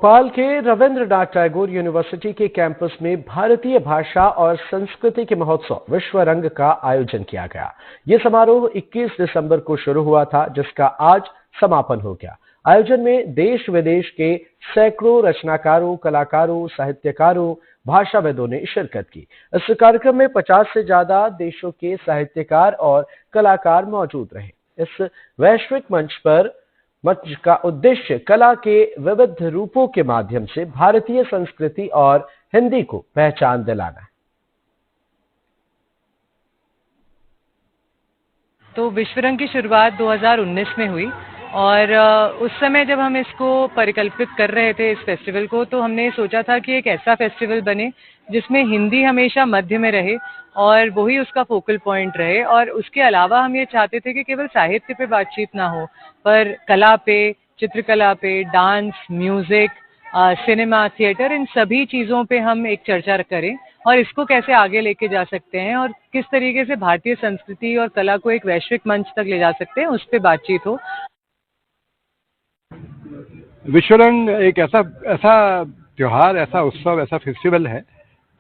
भोपाल के रविंद्रनाथ टैगोर यूनिवर्सिटी के कैंपस में भारतीय भाषा और संस्कृति के महोत्सव विश्व रंग का आयोजन किया गया। ये समारोह 21 दिसंबर को शुरू हुआ था, जिसका आज समापन हो गया। आयोजन में देश विदेश के सैकड़ों रचनाकारों, कलाकारों, साहित्यकारों, भाषाविदों ने शिरकत की। इस कार्यक्रम में 50 से ज्यादा देशों के साहित्यकार और कलाकार मौजूद रहे। इस वैश्विक मंच का उद्देश्य कला के विविध रूपों के माध्यम से भारतीय संस्कृति और हिंदी को पहचान दिलाना है। तो विश्व रंग की शुरुआत 2019 में हुई और उस समय जब हम इसको परिकल्पित कर रहे थे इस फेस्टिवल को, तो हमने सोचा था कि एक ऐसा फेस्टिवल बने जिसमें हिंदी हमेशा मध्य में रहे और वही उसका फोकल पॉइंट रहे। और उसके अलावा हम ये चाहते थे कि केवल साहित्य पे बातचीत ना हो, पर कला पे, चित्रकला पे, डांस, म्यूजिक, सिनेमा, थिएटर, इन सभी चीज़ों पे हम एक चर्चा करें और इसको कैसे आगे लेके जा सकते हैं और किस तरीके से भारतीय संस्कृति और कला को एक वैश्विक मंच तक ले जा सकते हैं, उस पर बातचीत हो। विश्व रंग एक ऐसा त्योहार, ऐसा उत्सव, ऐसा फेस्टिवल है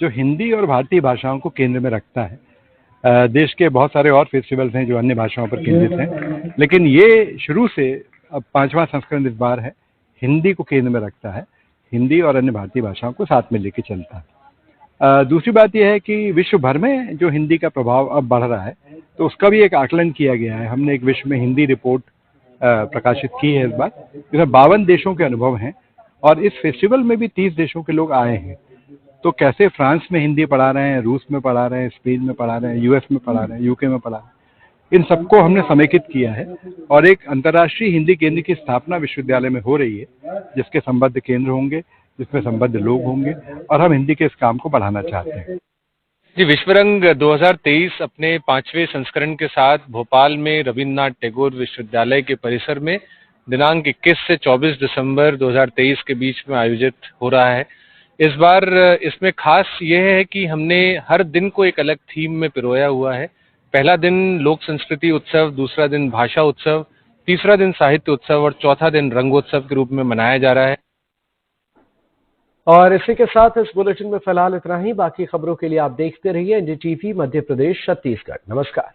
जो हिंदी और भारतीय भाषाओं को केंद्र में रखता है। देश के बहुत सारे और फेस्टिवल्स हैं जो अन्य भाषाओं पर केंद्रित हैं, लेकिन ये शुरू से अब 5वां संस्करण इस बार है, हिंदी को केंद्र में रखता है, हिंदी और अन्य भारतीय भाषाओं को साथ में लेके चलता है। दूसरी बात यह है कि विश्व भर में जो हिंदी का प्रभाव अब बढ़ रहा है, तो उसका भी एक आकलन किया गया है। हमने एक विश्व में हिंदी रिपोर्ट प्रकाशित की है इस बार, जिसमें 52 देशों के अनुभव हैं और इस फेस्टिवल में भी 30 देशों के लोग आए हैं। तो कैसे फ्रांस में हिंदी पढ़ा रहे हैं, रूस में पढ़ा रहे हैं, स्पेन में पढ़ा रहे हैं, यूएस में पढ़ा रहे हैं, यूके में पढ़ा रहे हैं, इन सबको हमने समेकित किया है और एक अंतर्राष्ट्रीय हिंदी केंद्र की स्थापना विश्वविद्यालय में हो रही है, जिसके संबद्ध केंद्र होंगे, जिसमें संबद्ध लोग होंगे और हम हिंदी के इस काम को बढ़ाना चाहते हैं। जी, विश्व रंग 2023 अपने 5वें संस्करण के साथ भोपाल में रविंद्रनाथ टैगोर विश्वविद्यालय के परिसर में दिनांक 21 से 24 दिसंबर 2023 के बीच में आयोजित हो रहा है। इस बार इसमें खास यह है कि हमने हर दिन को एक अलग थीम में पिरोया हुआ है। पहला दिन लोक संस्कृति उत्सव, दूसरा दिन भाषा उत्सव, तीसरा दिन साहित्य उत्सव और चौथा दिन रंगोत्सव के रूप में मनाया जा रहा है। और इसी के साथ इस बुलेटिन में फिलहाल इतना ही। बाकी खबरों के लिए आप देखते रहिए एनडीटीवी मध्य प्रदेश छत्तीसगढ़। नमस्कार।